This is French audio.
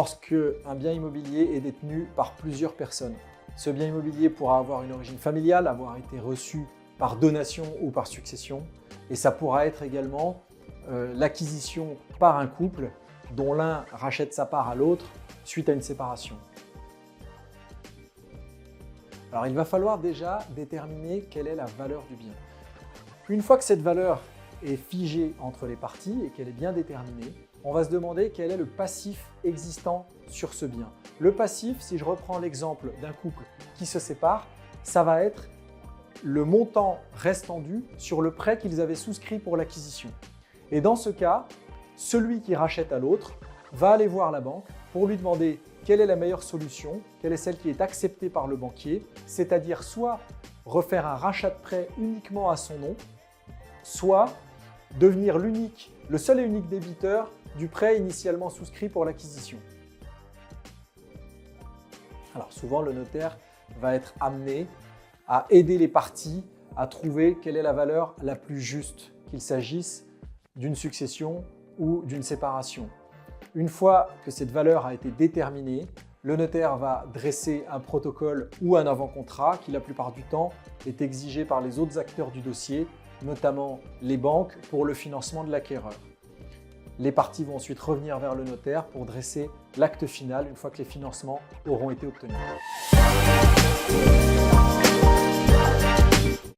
lorsque un bien immobilier est détenu par plusieurs personnes. Ce bien immobilier pourra avoir une origine familiale, avoir été reçu par donation ou par succession, et ça pourra être également l'acquisition par un couple dont l'un rachète sa part à l'autre suite à une séparation. Alors il va falloir déjà déterminer quelle est la valeur du bien. Une fois que cette valeur est figée entre les parties et qu'elle est bien déterminée, on va se demander quel est le passif existant sur ce bien. Le passif, si je reprends l'exemple d'un couple qui se sépare, ça va être le montant restant dû sur le prêt qu'ils avaient souscrit pour l'acquisition. Et dans ce cas, celui qui rachète à l'autre va aller voir la banque pour lui demander quelle est la meilleure solution, quelle est celle qui est acceptée par le banquier, c'est-à-dire soit refaire un rachat de prêt uniquement à son nom, soit devenir le seul et unique débiteur du prêt initialement souscrit pour l'acquisition. Alors souvent, le notaire va être amené à aider les parties à trouver quelle est la valeur la plus juste, qu'il s'agisse d'une succession ou d'une séparation. Une fois que cette valeur a été déterminée, le notaire va dresser un protocole ou un avant-contrat qui, la plupart du temps, est exigé par les autres acteurs du dossier, notamment les banques, pour le financement de l'acquéreur. Les parties vont ensuite revenir vers le notaire pour dresser l'acte final une fois que les financements auront été obtenus.